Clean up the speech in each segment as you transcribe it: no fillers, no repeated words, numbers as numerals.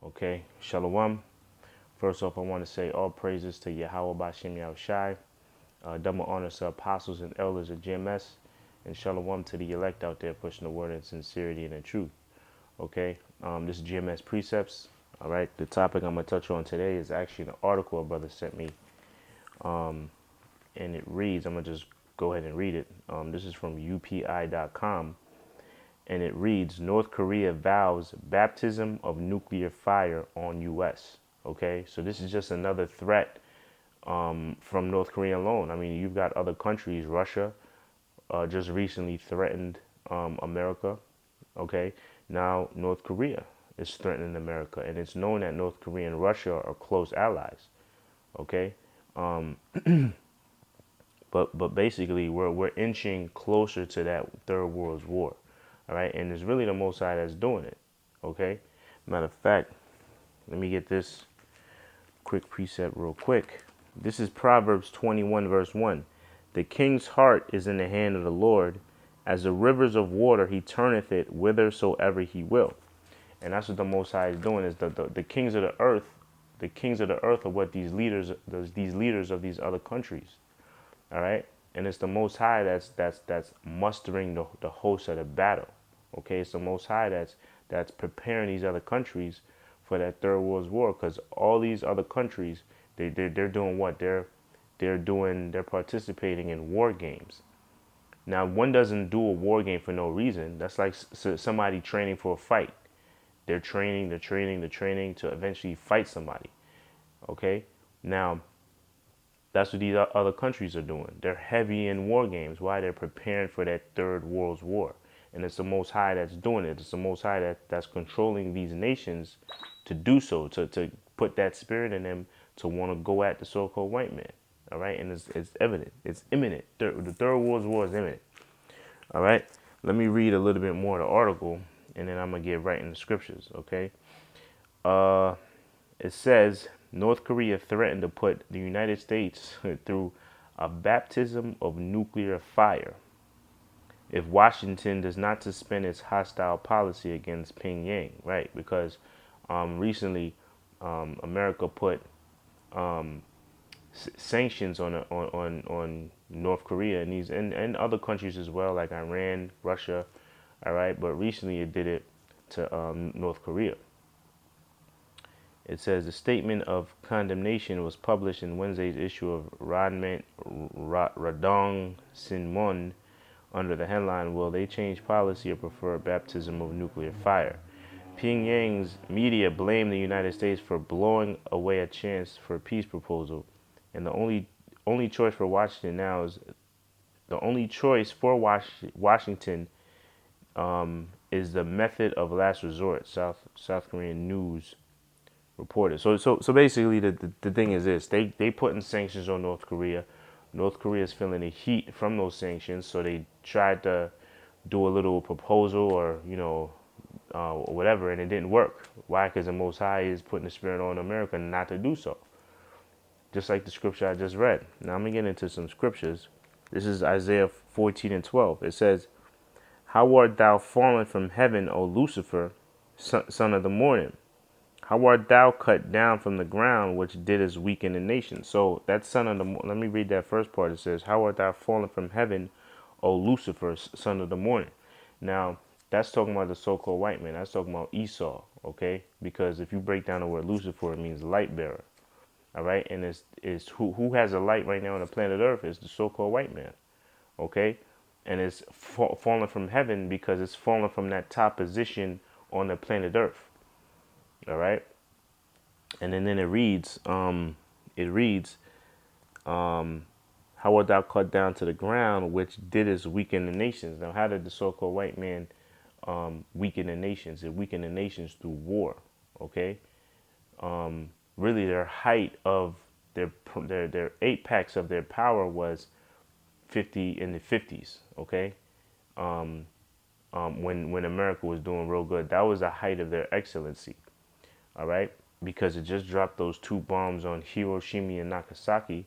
Okay, shalawam. First off, I want to say all praises to Yahawah Yahawashi. Double honors to apostles and elders of GMS, and shalom to the elect out there pushing the word in sincerity and in truth. Okay, this is GMS Precepts. All right, the topic I'm gonna touch on today is actually an article a brother sent me, and it reads. I'm gonna just go ahead and read it. This is from UPI.com, and it reads: North Korea vows baptism of nuclear fire on U.S. Okay, so this is just another threat from North Korea alone. I mean, you've got other countries. Russia just recently threatened America. Okay, now North Korea is threatening America, and it's known that North Korea and Russia are close allies. Okay, but basically we're inching closer to that third world war. All right, and it's really the Most High that's doing it. Okay, matter of fact, let me get this quick precept real quick. This is Proverbs 21 verse 1. The king's heart is in the hand of the Lord. As the rivers of water, he turneth it whithersoever he will. And that's what the Most High is doing. Is the kings of the earth, the kings of the earth are what these leaders of these other countries. All right, and it's the Most High that's mustering the host of the battle. Okay, it's the Most High that's preparing these other countries for that third world war, because all these other countries they're doing what they're participating in war games. Now, one doesn't do a war game for no reason. That's like somebody training for a fight. They're training to eventually fight somebody. Okay, now that's what these other countries are doing. They're heavy in war games. Why? They're preparing for that third world war. And it's the Most High that's doing it. It's the Most High that's controlling these nations to do so, to put that spirit in them to want to go at the so-called white man. All right, and it's evident. It's imminent. The third world war is imminent. All right, let me read a little bit more of the article, and then I'm gonna get right in the scriptures. Okay, it says North Korea threatened to put the United States through a baptism of nuclear fire if Washington does not suspend its hostile policy against Pyongyang, right? Because recently America put sanctions on North Korea and and other countries as well, like Iran, Russia, all right. But recently it did it to North Korea. It says the statement of condemnation was published in Wednesday's issue of Radong Sinmun under the headline, Will They Change Policy or Prefer Baptism of Nuclear Fire? Pyongyang's media blamed the United States for blowing away a chance for a peace proposal, and the only choice for Washington now is the only choice for Washington is the method of last resort. South Korean news reported. So basically, the thing is this: they putting sanctions on North Korea. North Korea is feeling the heat from those sanctions, so they tried to do a little proposal or whatever, and it didn't work. Why? Because the Most High is putting the spirit on America not to do so. Just like the scripture I just read. Now I'm gonna get into some scriptures. This is Isaiah 14 and 12. It says, "How art thou fallen from heaven, O Lucifer, son of the morning? How art thou cut down from the ground, which didst weaken the nation?" So that son of the let me read that first part. It says, "How art thou fallen from heaven, O Lucifer, son of the morning?" Now that's talking about the so-called white man. That's talking about Esau. Okay, because if you break down the word Lucifer, it means light bearer. All right, and it's who has a light right now on the planet Earth is the so-called white man. Okay, and it's fallen from heaven because it's fallen from that top position on the planet Earth. All right, and then it reads, how art thou cut down to the ground, which didst weaken the nations? Now, how did the so-called white man weaken the nations? It weakened the nations through war. Okay, really, their height of their apex of their power was 50 in the 50s. Okay, when America was doing real good, that was the height of their excellency. All right, because it just dropped those two bombs on Hiroshima and Nagasaki.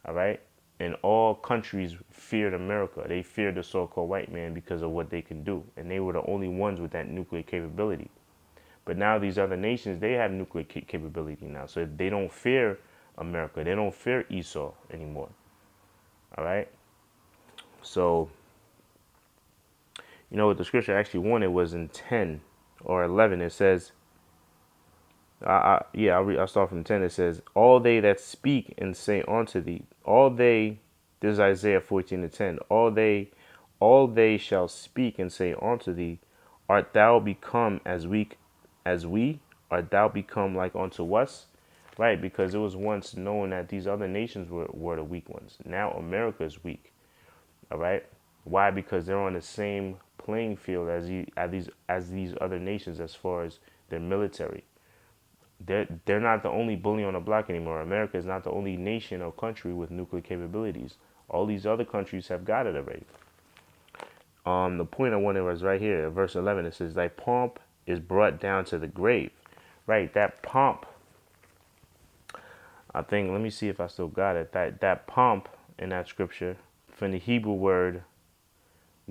All right, and all countries feared America. They feared the so-called white man because of what they can do, and they were the only ones with that nuclear capability. But now these other nations, they have nuclear capability now. So they don't fear America. They don't fear Esau anymore. All right. So, what the scripture actually wanted was in 10 or 11. It says, I'll start from 10. It says, all they that speak and say unto thee, all they, this is Isaiah 14 to 10, all they shall speak and say unto thee, art thou become as weak as we? Art thou become like unto us? Right, because it was once known that these other nations were the weak ones. Now America is weak. All right. Why? Because they're on the same playing field as these other nations as far as their military. They're not the only bully on the block anymore. America is not the only nation or country with nuclear capabilities. All these other countries have got it already. The point I wanted was right here, verse 11. It says, "Thy pomp is brought down to the grave." Right, that pomp. I think. Let me see if I still got it. That pomp in that scripture from the Hebrew word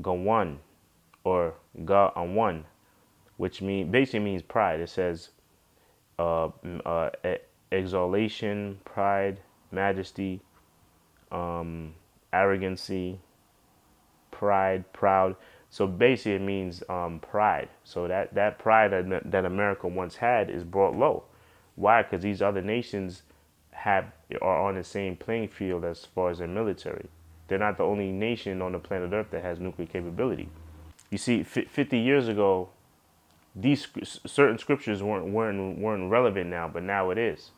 gawan or ga'awan, which basically means pride. It says exaltation, pride, majesty, arrogancy, pride, proud. So basically it means pride. So that pride that America once had is brought low. Why? Because these other nations are on the same playing field as far as their military. They're not the only nation on the planet Earth that has nuclear capability. You see, 50 years ago, these certain scriptures weren't relevant now, but now it is.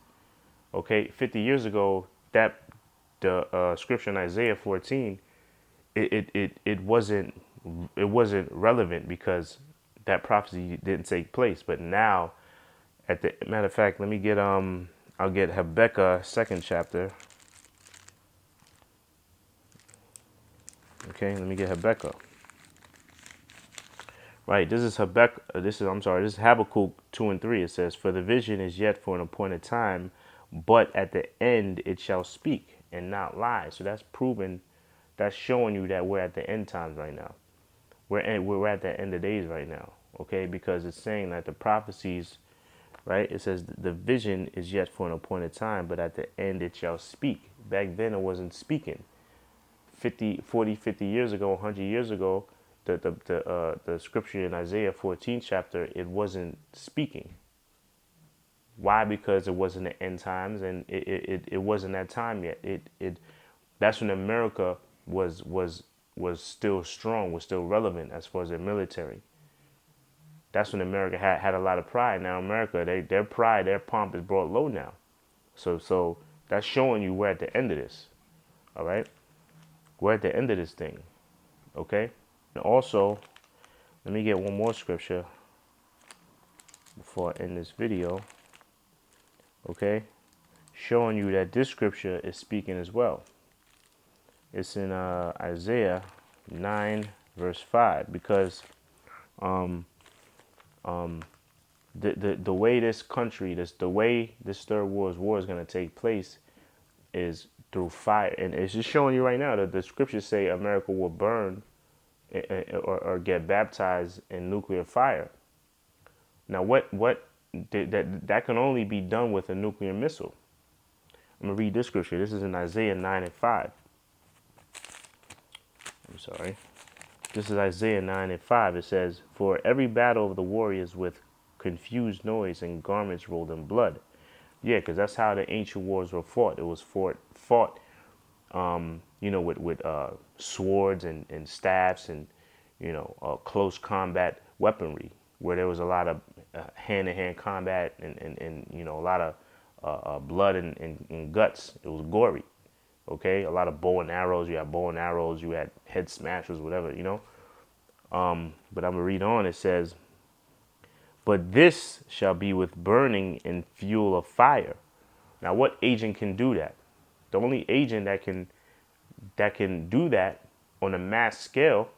Okay, 50 years ago, the scripture in Isaiah 14, it wasn't relevant because that prophecy didn't take place. But now, at the matter of fact, let me get I'll get Habakkuk 2nd chapter. Okay, let me get Habakkuk. Right, this is Habakkuk 2 and 3. It says, "For the vision is yet for an appointed time, but at the end it shall speak and not lie." So that's showing you that we're at the end times right now. We're at the end of days right now. Okay, because it's saying that the prophecies, right? It says the vision is yet for an appointed time, but at the end it shall speak. Back then it wasn't speaking. 50 years ago, 100 years ago, the scripture in Isaiah 14 chapter, it wasn't speaking. Why? Because it wasn't the end times, and it wasn't that time yet. That's when America was still strong, was still relevant as far as their military. That's when America had a lot of pride. Now America, their pride, their pomp is brought low now. So that's showing you we're at the end of this. All right, we're at the end of this thing. Okay. And also, let me get one more scripture before I end this video. Okay, showing you that this scripture is speaking as well. It's in Isaiah 9 verse 5, because the way this country, the way this third world war is going to take place is through fire. And it's just showing you right now that the scriptures say America will burn or get baptized in nuclear fire. Now, that can only be done with a nuclear missile. I'm gonna read this scripture. This is in Isaiah 9 and 5. I'm sorry. This is Isaiah 9 and 5. It says, "For every battle of the warriors with confused noise and garments rolled in blood." Yeah, because that's how the ancient wars were fought. It was fought with swords and staffs and, close combat weaponry, where there was a lot of hand-to-hand combat and a lot of blood and guts. It was gory. Okay, a lot of bow and arrows. You had bow and arrows. You had head smashers, whatever. But I'm gonna read on. It says, "But this shall be with burning and fuel of fire." Now, what agent can do that? The only agent that can do that on a mass scale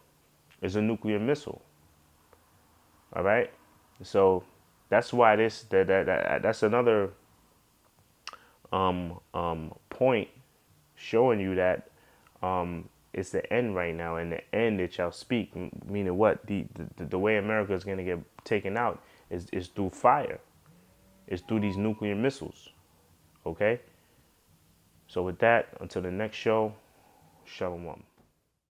is a nuclear missile. All right, so that's why that's another point showing you that it's the end right now, and the end it shall speak. Meaning what? The way America is going to get taken out It's through fire. It's through these nuclear missiles. Okay? So with that, until the next show, shalawam.